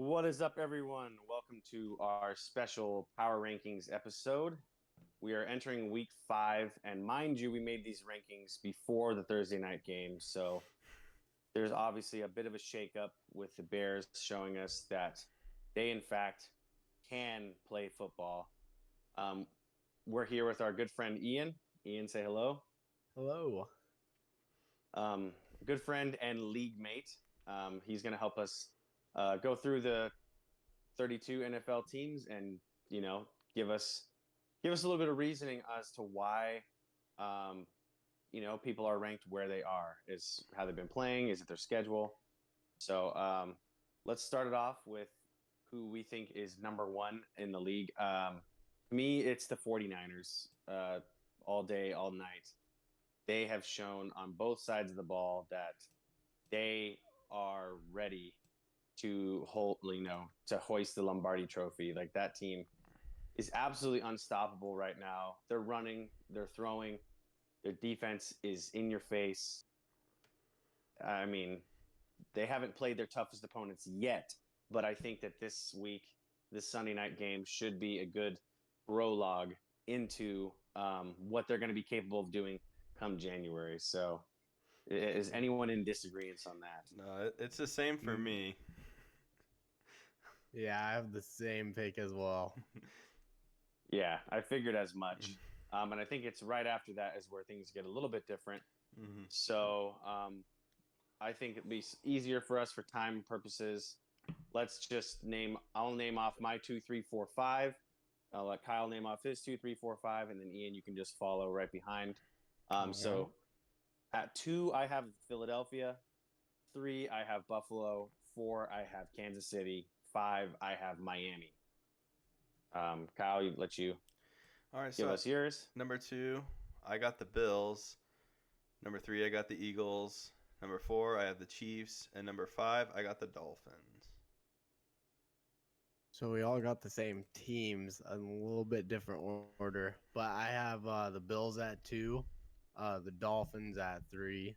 What is up, everyone? Welcome to our special Power Rankings episode. We are entering week 5, and mind you, we made these rankings before the Thursday night game, so there's obviously a bit of a shakeup with the Bears showing us that they, in fact, can play football. Um, we're here with our good friend Ian. Ian, say hello. Hello. Um, Good friend and league mate. He's going to help us go through the 32 NFL teams and give us a little bit of reasoning as to why people are ranked where they are. Is how they've been playing, is it their schedule? So let's start it off with who we think is number one in the league. To me, it's the 49ers, all day, all night. They have shown on both sides of the ball that they are ready to hold, to hoist the Lombardi Trophy. Like, that team is absolutely unstoppable right now. They're running, they're throwing, their defense is in your face. I mean, they haven't played their toughest opponents yet, but I think that this week, this Sunday night game, should be a good prologue into what they're going to be capable of doing come January. So, is anyone in disagreement on that? No, it's the same for Mm, me. Yeah, I have the same pick as well. Yeah, I figured as much. And I think it's right after that is where things get a little bit different. Hmm. So I think it'd be easier for us for time purposes. Let's just I'll name off my two, three, four, five. I'll let Kyle name off his two, three, four, five, and then Ian, you can just follow right behind. All right. So at 2, I have Philadelphia. 3, I have Buffalo. 4, I have Kansas City. 5, I have Miami. Kyle, let you All right, give so us yours. number 2, I got the Bills. Number 3, I got the Eagles. Number 4, I have the Chiefs. And number 5, I got the Dolphins. So we all got the same teams, a little bit different order, but I have the Bills at 2, the Dolphins at 3,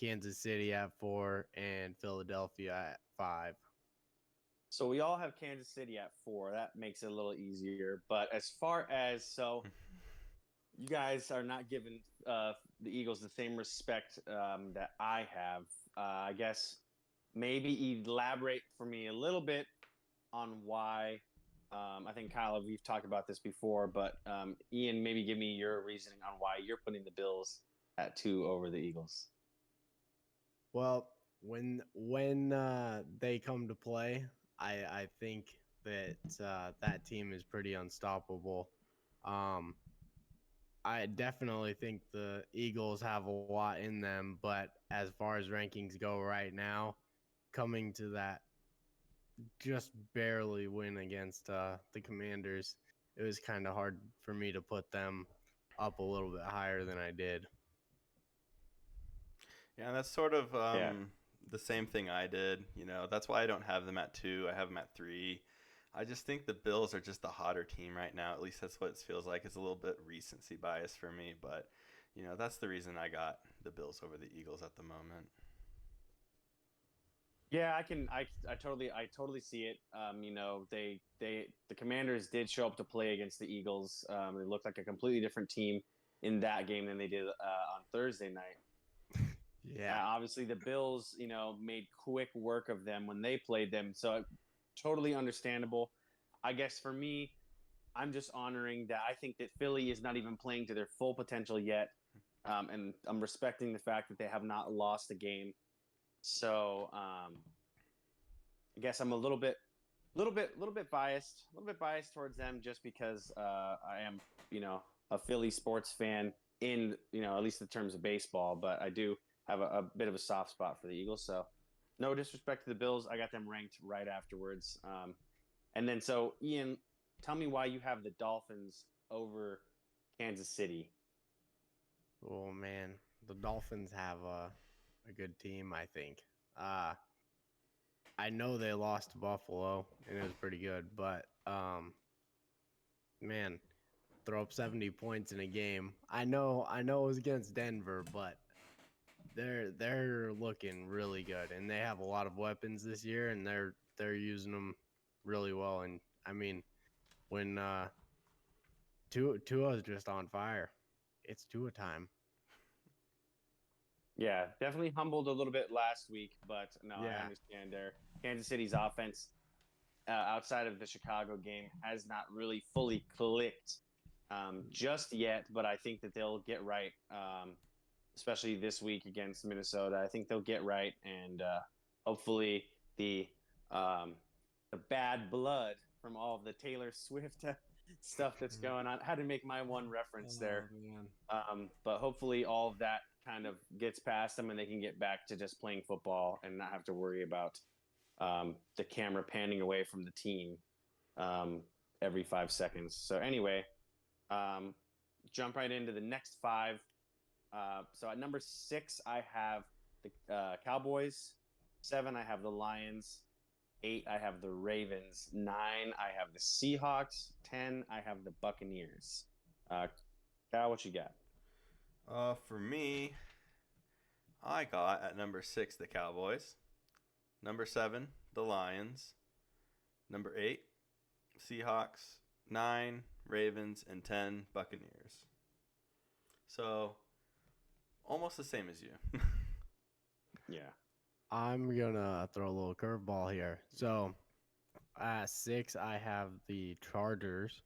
Kansas City at 4, and Philadelphia at 5. So we all have Kansas City at 4. That makes it a little easier. But as far as you guys are not giving the Eagles the same respect that I have. I guess maybe elaborate for me a little bit on why. I think Kyle, we've talked about this before, but Ian, maybe give me your reasoning on why you're putting the Bills at 2 over the Eagles. Well, when they come to play, I think that that team is pretty unstoppable. Um, I definitely think the Eagles have a lot in them, but as far as rankings go right now, coming to that just barely win against the Commanders, it was kind of hard for me to put them up a little bit higher than I did. Yeah, that's sort of Yeah. the same thing I did. That's why I don't have them at 2. I have them at 3. I just think the Bills are just the hotter team right now. At least that's what it feels like. It's a little bit recency bias for me, but that's the reason I got the Bills over the Eagles at the moment. Yeah, I totally see it. The Commanders did show up to play against the Eagles. They looked like a completely different team in that game than they did on Thursday night. Yeah. Obviously, the Bills, made quick work of them when they played them. So totally understandable. I guess for me, I'm just honoring that. I think that Philly is not even playing to their full potential yet, and I'm respecting the fact that they have not lost a game. So I guess I'm a little bit biased towards them just because I am, a Philly sports fan in, at least in terms of baseball. But I do have a bit of a soft spot for the Eagles. So no disrespect to the Bills, I got them ranked right afterwards. And then so Ian, tell me why you have the Dolphins over Kansas City. Oh man, the Dolphins have a good team, I think. Uh I know they lost to Buffalo and it was pretty good, but man, throw up 70 points in a game. I know it was against Denver, but they're looking really good, and they have a lot of weapons this year, and they're using them really well. And I mean, when Tua is just on fire, it's Tua time. Yeah, definitely humbled a little bit last week, but no, I Yeah. understand there. Kansas City's offense, outside of the Chicago game, has not really fully clicked just yet, but I think that they'll get right, especially this week against Minnesota. I think they'll get right, and hopefully the um, the bad blood from all of the Taylor Swift stuff that's going on. I had to make my one reference there. Man. But hopefully all of that kind of gets past them and they can get back to just playing football and not have to worry about the camera panning away from the team every 5 seconds. So anyway, jump right into the next five. So at number 6, I have the Cowboys. 7, I have the Lions. 8, I have the Ravens. 9, I have the Seahawks. 10, I have the Buccaneers. Kyle, what you got? For me, I got at number 6 the Cowboys, number 7 the Lions, number 8 Seahawks, 9 Ravens, and 10 Buccaneers. So almost the same as you. Yeah. I'm gonna throw a little curveball here. So at 6, I have the Chargers.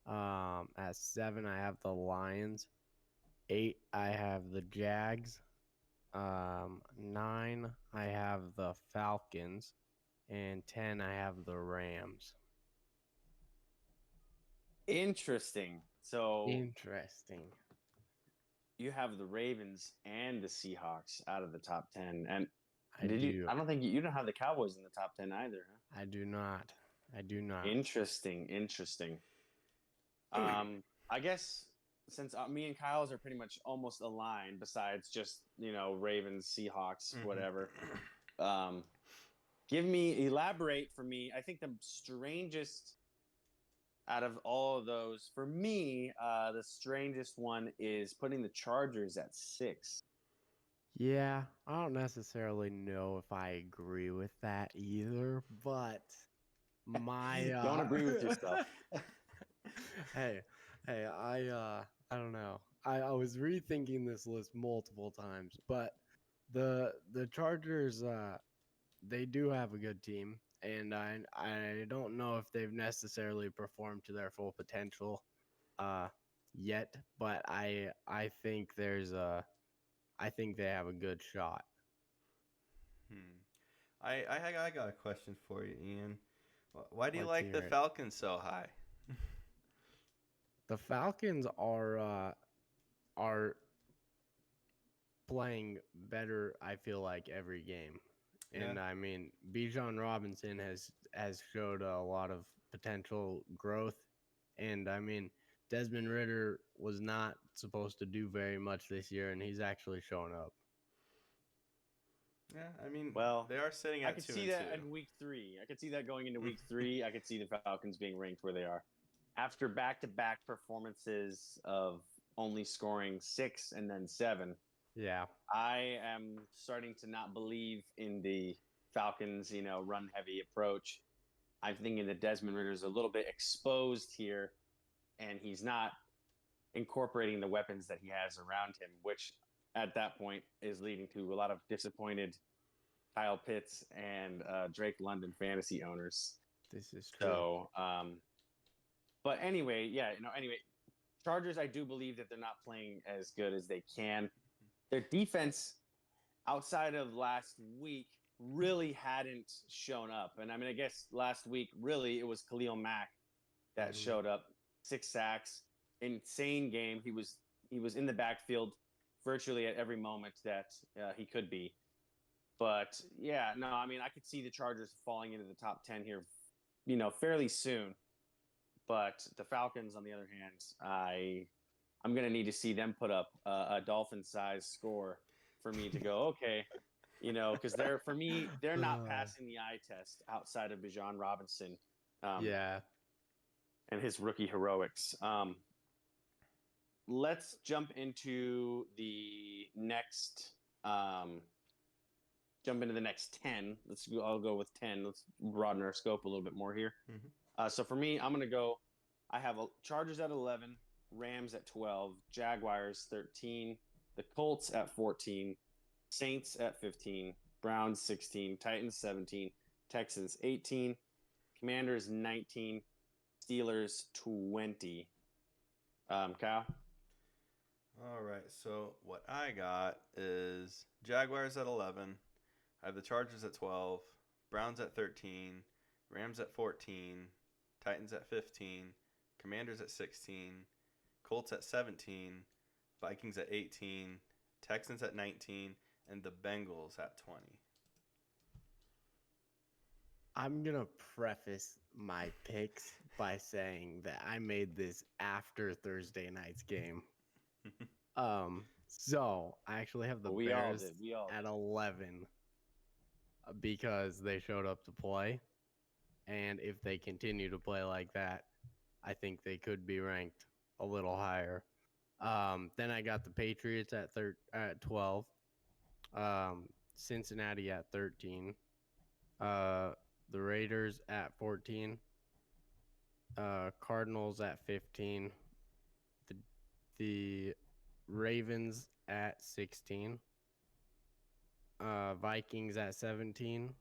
At 7, I have the Lions. 8, I have the Jags. 9, I have the Falcons. And 10, I have the Rams. Interesting. So Interesting. you have the Ravens and the Seahawks out of the top 10. And I do. I don't think you don't have the Cowboys in the top 10 either, huh? I do not. I do not. Interesting. I guess since me and Kyle's are pretty much almost aligned, besides just Ravens, Seahawks, whatever. Elaborate for me. I think the strangest out of all of those, for me, the strangest one is putting the Chargers at 6. Yeah, I don't necessarily know if I agree with that either, but my Don't agree with yourself. hey, I don't know. I was rethinking this list multiple times, but the Chargers they do have a good team, and I don't know if they've necessarily performed to their full potential yet, but I think I think they have a good shot. I got a question for you, Ian. Why do you Let's like the hear it. Falcons so high? The Falcons are playing better, I feel like, every game. And Yeah. I mean, Bijan Robinson has showed a lot of potential growth. And I mean, Desmond Ritter was not supposed to do very much this year, and he's actually shown up. Yeah, I mean, Well, they are sitting I at could 2 see and that 2. in week 3. I could see that going into week 3. I could see the Falcons being ranked where they are. After back-to-back performances of only scoring 6 and then 7, Yeah. I am starting to not believe in the Falcons, run-heavy approach. I'm thinking that Desmond Ritter's a little bit exposed here, and he's not incorporating the weapons that he has around him, which at that point is leading to a lot of disappointed Kyle Pitts and Drake London fantasy owners. This is true. So, but anyway, Chargers, I do believe that they're not playing as good as they can. Their defense, outside of last week, really hadn't shown up. And I mean, I guess last week, really, it was Khalil Mack that showed up. 6 sacks, insane game. He was in the backfield virtually at every moment that he could be. But yeah, no, I mean, I could see the Chargers falling into the top 10 here, fairly soon. But the Falcons, on the other hand, I'm going to need to see them put up a Dolphin-sized score for me to go, okay, because they're not passing the eye test outside of Bijan Robinson. Yeah. And his rookie heroics. Let's jump into the next jump into the next 10. I'll go with 10. Let's broaden our scope a little bit more here. Mm-hmm. So for me, I'm going to go. I have Chargers at 11, Rams at 12, Jaguars 13, the Colts at 14, Saints at 15, Browns 16, Titans 17, Texans 18, Commanders 19, Steelers 20. Kyle? All right. So what I got is Jaguars at 11. I have the Chargers at 12, Browns at 13, Rams at 14, Titans at 15, Commanders at 16, Colts at 17, Vikings at 18, Texans at 19, and the Bengals at 20. I'm going to preface my picks by saying that I made this after Thursday night's game. So I actually have the We all Bears did. We all at did. 11 because they showed up to play. And if they continue to play like that, I think they could be ranked a little higher. Then I got the Patriots at 12, Cincinnati at 13, the Raiders at 14, Cardinals at 15, the Ravens at 16, Vikings at 17,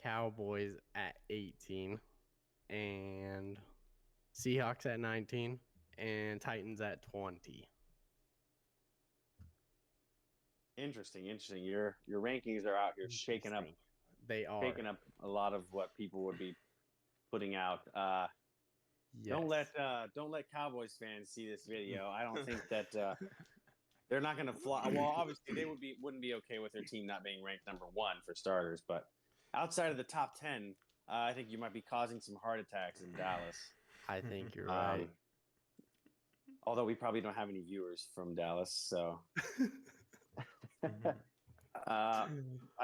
Cowboys at 18, and Seahawks at 19, and Titans at 20. Interesting. Your rankings are out here shaking up They are. shaking up a lot of what people would be putting out. Yes. Don't let Cowboys fans see this video. I don't think that they're not going to fly. Well, obviously they wouldn't be okay with their team not being ranked number 1 for starters, but outside of the top 10, I think you might be causing some heart attacks in Dallas. I think you're right. Although we probably don't have any viewers from Dallas, so. I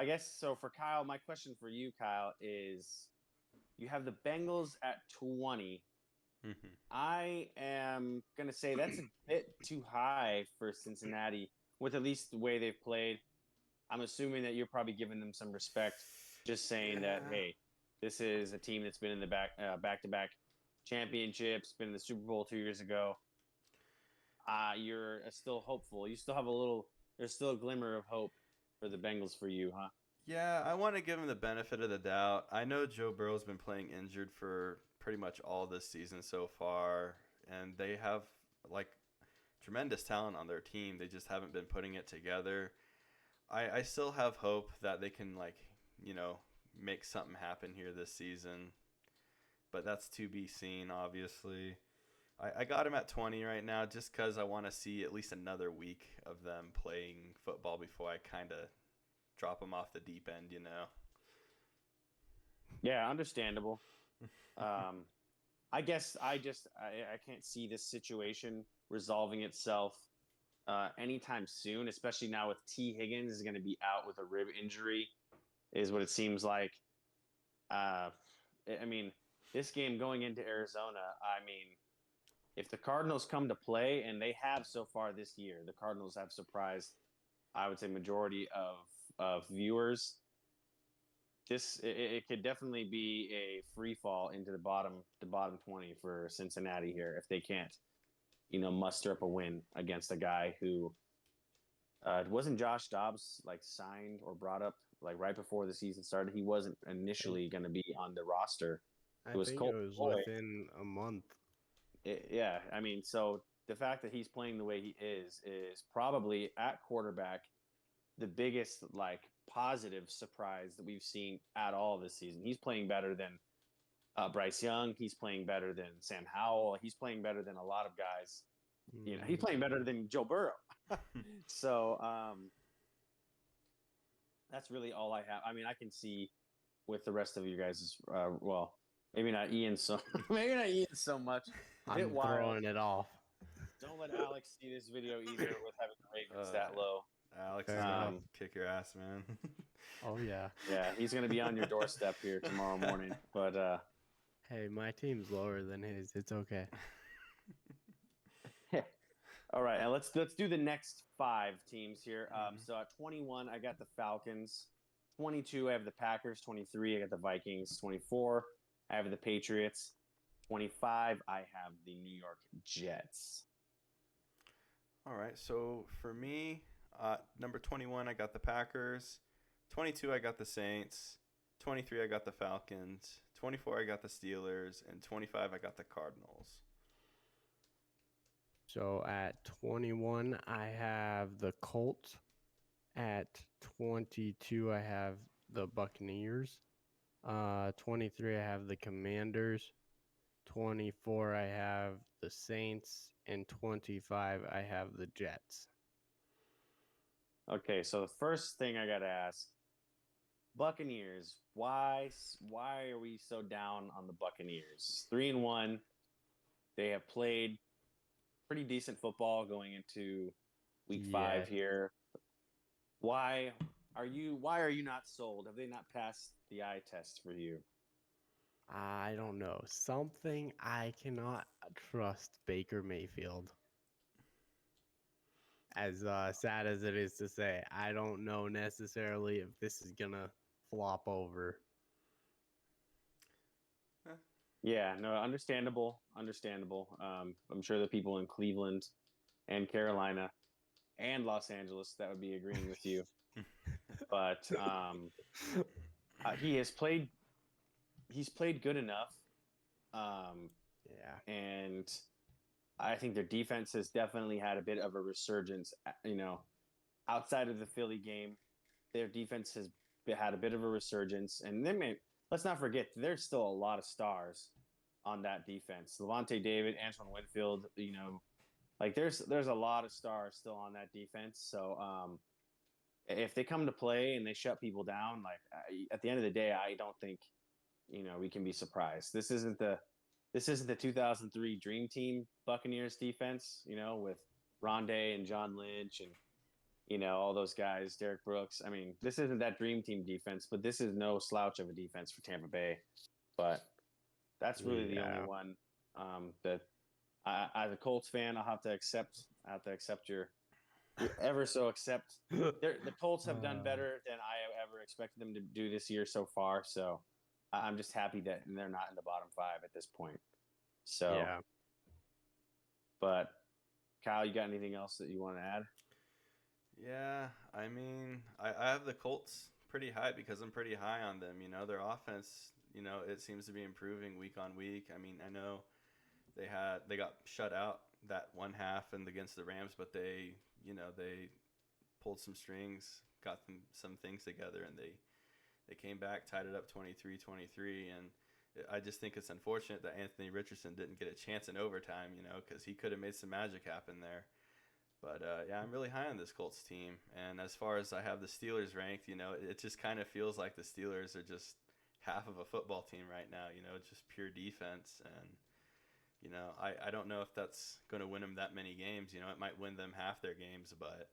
guess so. For Kyle, my question for you, Kyle, is you have the Bengals at 20. Mm-hmm. I am going to say that's a bit too high for Cincinnati with at least the way they've played. I'm assuming that you're probably giving them some respect, just saying that, hey, this is a team that's been in the back-to-back championships, been in the Super Bowl 2 years ago. You're still hopeful. You still have there's still a glimmer of hope for the Bengals for you, huh? Yeah, I want to give him the benefit of the doubt. I know Joe Burrow's been playing injured for pretty much all this season so far, and they have like tremendous talent on their team. They just haven't been putting it together. I still have hope that they can make something happen here this season, but that's to be seen, obviously. I got him at 20 right now just because I want to see at least another week of them playing football before I kind of drop them off the deep end, Yeah, understandable. I guess I can't see this situation resolving itself anytime soon, especially now with T. Higgins is going to be out with a rib injury, is what it seems like. I mean, this game going into Arizona, if the Cardinals come to play, and they have so far this year, the Cardinals have surprised, I would say, majority of viewers. It could definitely be a free fall into the bottom 20 for Cincinnati here if they can't, muster up a win against a guy who wasn't Josh Dobbs signed or brought up right before the season started. He wasn't initially going to be on the roster. I think it was within a month. Yeah, so the fact that he's playing the way he is probably at quarterback the biggest positive surprise that we've seen at all this season. He's playing better than Bryce Young. He's playing better than Sam Howell. He's playing better than a lot of guys. He's playing better than Joe Burrow. So that's really all I have. I can see with the rest of you guys, maybe not Ian so much. I'm throwing it off. Don't let Alex see this video either with having the Ravens that low. Alex is gonna kick your ass, man. Oh yeah. Yeah, he's gonna be on your doorstep here tomorrow morning. But hey, my team's lower than his. It's okay. All right, and let's do the next 5 teams here. So at 21, I got the Falcons. 22, I have the Packers. 23, I got the Vikings. 24, I have the Patriots. 25, I have the New York Jets. All right, so for me, number 21, I got the Packers. 22, I got the Saints. 23, I got the Falcons. 24, I got the Steelers. And 25, I got the Cardinals. So at 21, I have the Colts. At 22, I have the Buccaneers. 23, I have the Commanders. 24, I have the Saints. And 25, I have the Jets. Okay, so the first thing I got to ask, Buccaneers, why are we so down on the Buccaneers? 3-1. They have played pretty decent football going into week 5 here. Why are you not sold? Have they not passed the eye test for you? I don't know. Something I cannot trust Baker Mayfield. As sad as it is to say, I don't know necessarily if this is gonna flop over. Yeah, no, understandable. I'm sure the people in Cleveland and Carolina and Los Angeles that would be agreeing with you. But he's played good enough. And I think their defense has definitely had a bit of a resurgence. Outside of the Philly game, their defense has had a bit of a resurgence. And let's not forget, there's still a lot of stars on that defense. Levante David, Antoine Winfield, there's a lot of stars still on that defense. So if they come to play and they shut people down, at the end of the day, I don't think we can be surprised. This isn't the 2003 Dream Team Buccaneers defense, with Rondé and John Lynch and all those guys, Derek Brooks. I mean, this isn't that Dream Team defense, but this is no slouch of a defense for Tampa Bay. But that's really the only one that as a Colts fan, I'll have to accept your ever so accept. The Colts have done better than I ever expected them to do this year so far. So I'm just happy that they're not in the bottom 5 at this point. So, yeah. But Kyle, you got anything else that you want to add? Yeah, I mean, I have the Colts pretty high because I'm pretty high on them. Their offense, it seems to be improving week on week. I mean, I know they got shut out that one half and against the Rams, but they pulled some strings, got some things together, and they came back, tied it up 23-23, and I just think it's unfortunate that Anthony Richardson didn't get a chance in overtime, because he could have made some magic happen there. But, yeah, I'm really high on this Colts team. And as far as I have the Steelers ranked, it just kind of feels like the Steelers are just half of a football team right now, just pure defense. And, I don't know if that's going to win them that many games. It might win them half their games, but,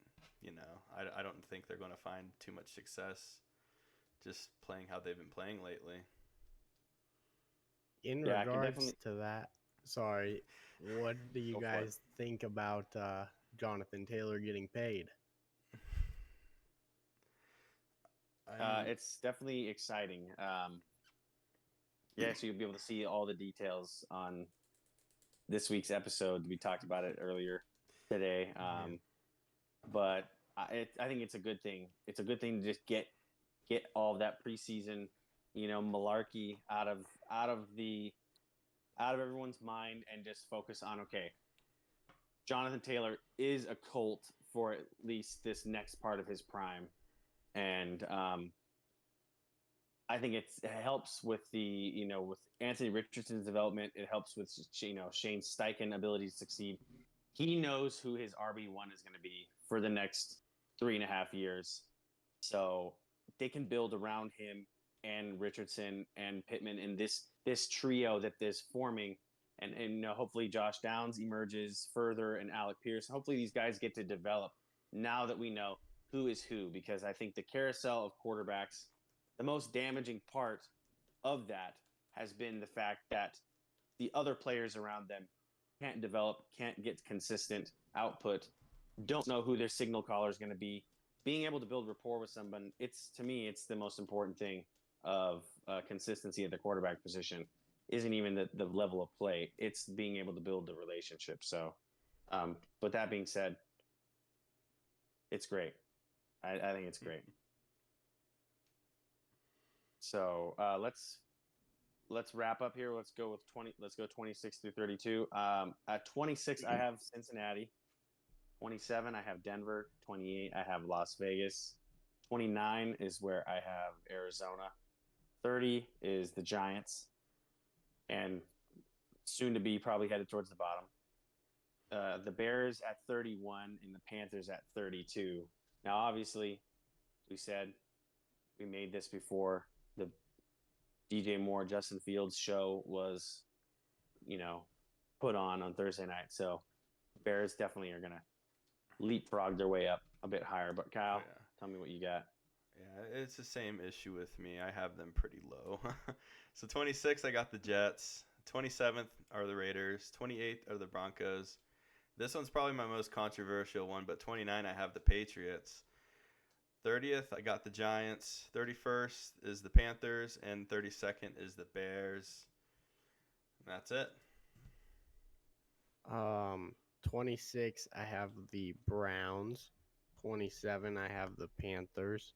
I don't think they're going to find too much success just playing how they've been playing lately. In regards to that, sorry, what do you guys think about Jonathan Taylor getting paid? It's definitely exciting. So you'll be able to see all the details on this week's episode. We talked about it earlier today. But I think it's a good thing. It's a good thing to just get all of that preseason, malarkey out of everyone's mind and just focus on, okay, Jonathan Taylor is a Colt for at least this next part of his prime. And I think it helps with with Anthony Richardson's development. It helps with, Shane Steichen ability to succeed. He knows who his RB1 is going to be for the next 3.5 years. So they can build around him and Richardson and Pittman in this trio that is forming. And hopefully Josh Downs emerges further and Alec Pierce. Hopefully these guys get to develop now that we know who is who, because I think the carousel of quarterbacks, the most damaging part of that has been the fact that the other players around them can't develop, can't get consistent, output, don't know who their signal caller is going to be. Being able to build rapport with someone, to me, it's the most important thing of consistency at the quarterback position. Isn't even the level of play; it's being able to build the relationship. So, with that being said, it's great. I think it's great. So let's wrap up here. Let's go with 20. Let's go 26 through 32. At 26, I have Cincinnati. 27, I have Denver. 28, I have Las Vegas. 29 is where I have Arizona. 30 is the Giants, and soon to be probably headed towards the bottom. The Bears at 31 and the Panthers at 32. Now, obviously, we said we made this before the DJ Moore, Justin Fields show was, put on Thursday night. So Bears definitely are going to leapfrog their way up a bit higher. But Kyle, tell me what you got. Yeah, it's the same issue with me. I have them pretty low. So 26, I got the Jets. 27th are the Raiders. 28th are the Broncos. This one's probably my most controversial one, but 29, I have the Patriots. 30th, I got the Giants. 31st is the Panthers, and 32nd is the Bears. And that's it. 26, I have the Browns. 27, I have the Panthers.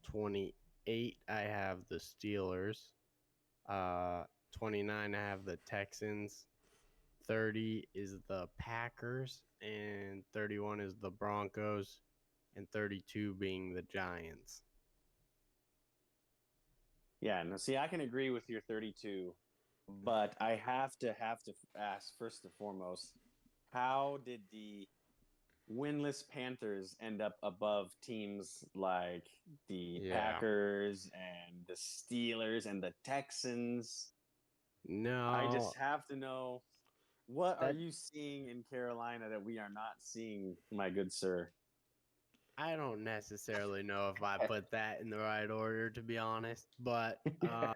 28, I have the Steelers. 29, I have the Texans. 30 is the Packers, and 31 is the Broncos, and 32 being the Giants. Yeah, no, see, I can agree with your 32, but I have to ask first and foremost, how did the winless Panthers end up above teams like the Packers and the Steelers and the Texans? No, I just have to know, what are you seeing in Carolina that we are not seeing, my good sir? I don't necessarily know if I put that in the right order, to be honest, but I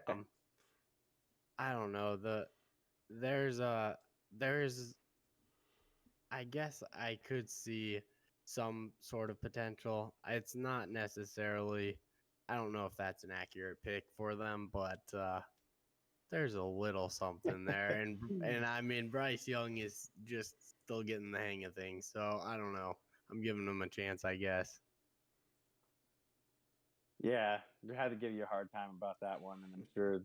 don't know. There's I guess I could see some sort of potential. It's not necessarily, I don't know if that's an accurate pick for them, but there's a little something there, and I mean Bryce Young is just still getting the hang of things, so I don't know. I'm giving him a chance, I guess. Yeah, I had to give you a hard time about that one, and I'm sure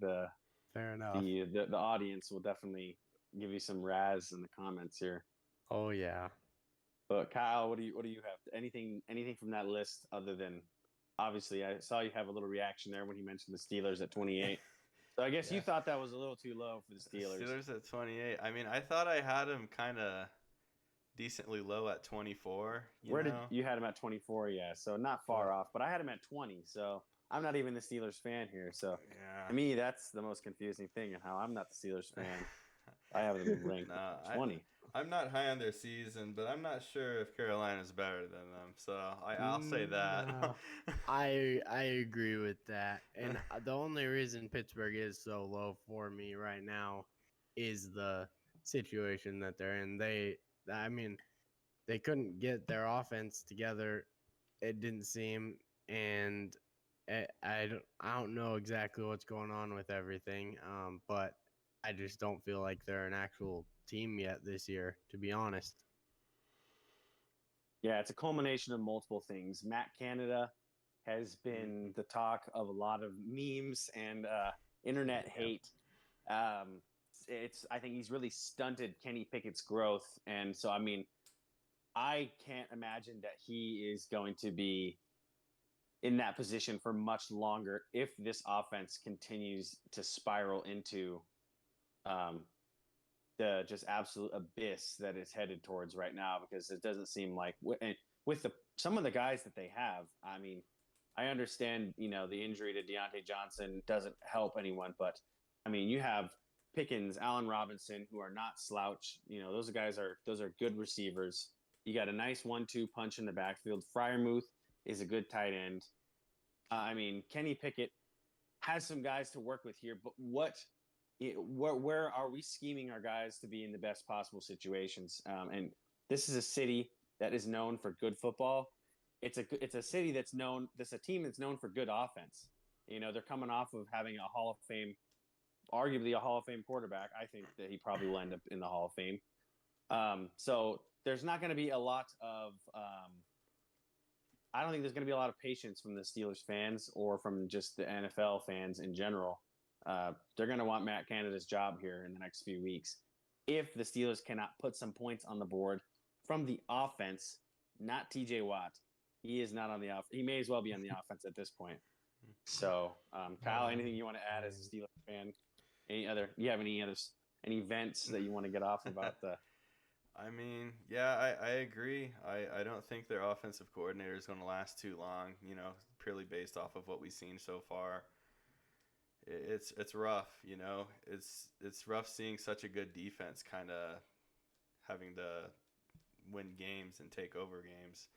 Fair enough. the audience will definitely give you some razz in the comments here. Oh yeah. But Kyle, what do you have? Anything from that list other than, obviously I saw you have a little reaction there when he mentioned the Steelers at 28. So I guess you thought that was a little too low for the Steelers. Steelers at 28. I mean, I thought I had them kind of decently low at 24. Did you had him at 24? Yeah, so not far off. But I had him at 20. So I'm not even the Steelers fan here. So to me, that's the most confusing thing, and how I'm not the Steelers fan. I have them ranked 20. I'm not high on their season, but I'm not sure if Carolina's better than them. So I'll say that. No, I agree with that. And the only reason Pittsburgh is so low for me right now is the situation that they're in. I mean, they couldn't get their offense together. It didn't seem, and I don't know exactly what's going on with everything. But I just don't feel like they're an actual team yet this year, to be honest. Yeah, it's a culmination of multiple things. Matt Canada has been the talk of a lot of memes and internet hate. I think he's really stunted Kenny Pickett's growth, and so I mean, I can't imagine that he is going to be in that position for much longer if this offense continues to spiral into the just absolute abyss that it's headed towards right now, because it doesn't seem like with some of the guys that they have. I mean, I understand, the injury to Deontay Johnson doesn't help anyone, but I mean, you have Pickens, Allen Robinson, who are not slouch. Those are good receivers. You got a nice 1-2 punch in the backfield. Freiermuth is a good tight end. I mean, Kenny Pickett has some guys to work with here, but where are we scheming our guys to be in the best possible situations? And this is a city that is known for good football. It's a city that's known. This a team that's known for good offense. You know, they're coming off of having a Hall of Fame, arguably a Hall of Fame quarterback. I think that he probably will end up in the Hall of Fame. So there's not going to be a lot of. I don't think there's going to be a lot of patience from the Steelers fans or from just the NFL fans in general. They're going to want Matt Canada's job here in the next few weeks. If the Steelers cannot put some points on the board from the offense, not TJ Watt. He is not on the off. He may as well be on the offense at this point. So, Kyle, anything you want to add as a Steelers fan? You have any events that you want to get off about the? I mean, yeah, I agree. I don't think their offensive coordinator is going to last too long, you know, purely based off of what we've seen so far. It's rough, you know. It's rough seeing such a good defense kind of having to win games and take over games.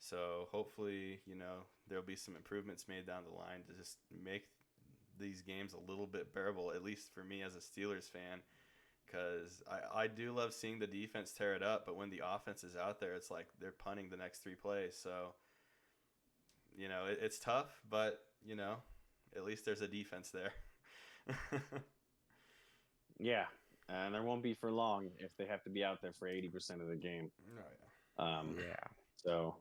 So hopefully, you know, there'll be some improvements made down the line to just make these games a little bit bearable, at least for me as a Steelers fan, because I do love seeing the defense tear it up, but when the offense is out there, it's like they're punting the next 3 plays. So, you know, it's tough, but, you know, at least there's a defense there. Yeah, and there won't be for long if they have to be out there for 80% of the game. Oh, yeah. Yeah. So,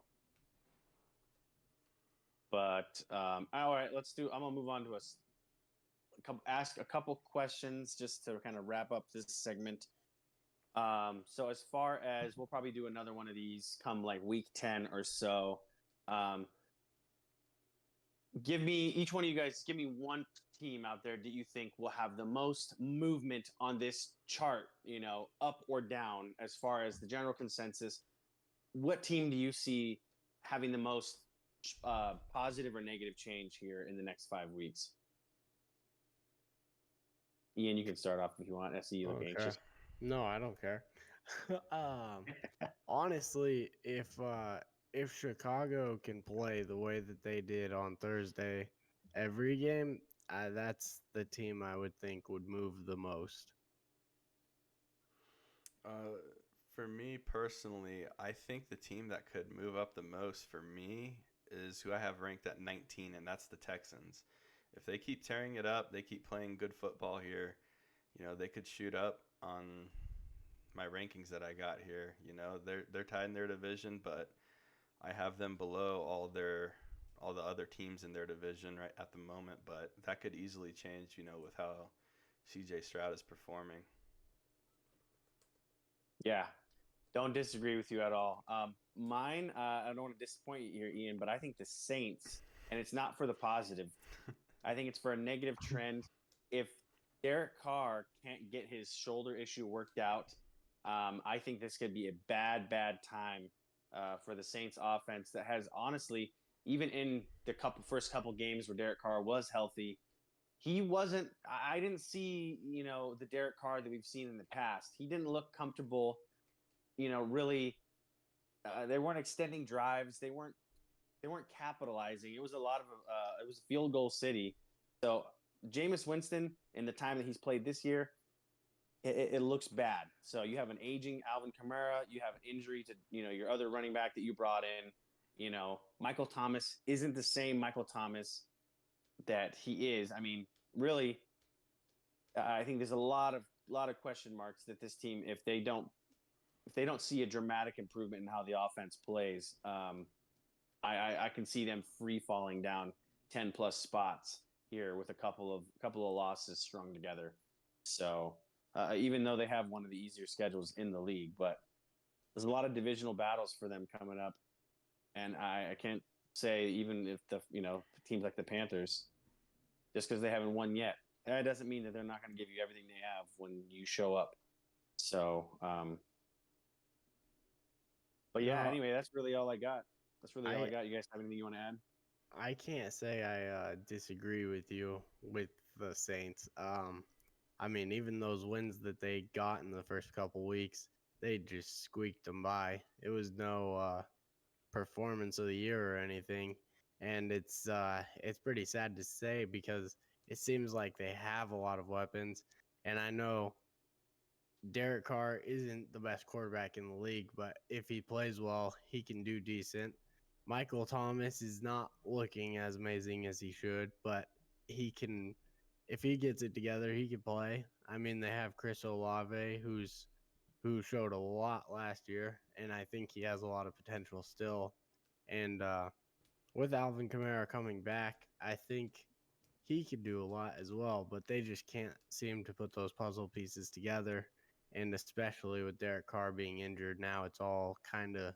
but all right, I'm gonna move on to ask a couple questions just to kind of wrap up this segment. So as far as we'll probably do another one of these come like week 10 or so. Each one of you guys give me one team out there that you think will have the most movement on this chart, you know, up or down as far as the general consensus. What team do you see having the most positive or negative change here in the next 5 weeks? Ian, you can start off if you want. I see you look anxious. No, I don't care. Honestly, if Chicago can play the way that they did on Thursday every game, that's the team I would think would move the most. For me personally, I think the team that could move up the most for me is who I have ranked at 19, and that's the Texans. If they keep tearing it up, they keep playing good football here, you know, they could shoot up on my rankings that I got here. You know, they're tied in their division, but I have them below all the other teams in their division right at the moment, but that could easily change, you know, with how CJ Stroud is performing. Yeah, don't disagree with you at all. Mine, I don't want to disappoint you here, Ian, but I think the Saints, and it's not for the positive. I think it's for a negative trend. If Derek Carr can't get his shoulder issue worked out, I think this could be a bad time for the Saints offense that has honestly, even in the first couple games where Derek Carr was healthy, he wasn't. I didn't see, you know, the Derek Carr that we've seen in the past. He didn't look comfortable. You know, really, they weren't extending drives. They weren't capitalizing. It was a lot of it was a field goal city. So Jameis Winston, in the time that he's played this year, it looks bad. So you have an aging Alvin Kamara. You have an injury to, you know, your other running back that you brought in. You know, Michael Thomas isn't the same Michael Thomas that he is. I mean, really, I think there's a lot of question marks that this team, if they don't see a dramatic improvement in how the offense plays, I can see them free falling down 10 plus spots here with a couple of losses strung together. So even though they have one of the easier schedules in the league, but there's a lot of divisional battles for them coming up, and I can't say even if teams like the Panthers, just because they haven't won yet, that doesn't mean that they're not going to give you everything they have when you show up. So, but yeah, anyway, that's really all I got. You guys have anything you want to add? I can't say I disagree with you with the Saints. I mean, even those wins that they got in the first couple weeks, they just squeaked them by. It was no performance of the year or anything, and it's pretty sad to say because it seems like they have a lot of weapons, and I know Derek Carr isn't the best quarterback in the league, but if he plays well, he can do decent. Michael Thomas is not looking as amazing as he should, but he can, if he gets it together, he can play. I mean, they have Chris Olave, who showed a lot last year, and I think he has a lot of potential still. And with Alvin Kamara coming back, I think he could do a lot as well, but they just can't seem to put those puzzle pieces together. And especially with Derek Carr being injured, now it's all kind of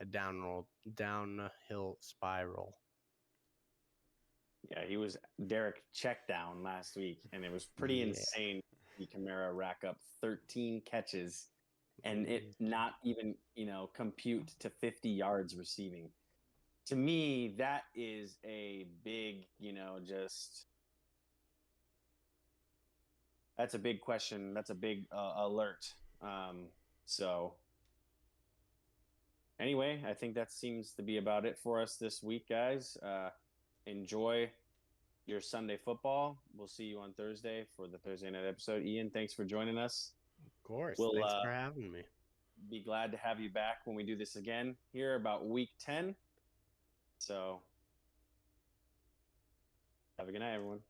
a downhill spiral. Yeah, he was Derek check down last week, and it was pretty Yeah. insane. The Camara rack up 13 catches, and it not even compute to 50 yards receiving. To me, that is a big, just that's a big question. That's a big alert. So anyway, I think that seems to be about it for us this week, guys. Enjoy your Sunday football. We'll see you on Thursday for the Thursday night episode. Ian, thanks for joining us. Of course. We'll Thanks for having me. be glad to have you back when we do this again here about week 10. So have a good night, everyone.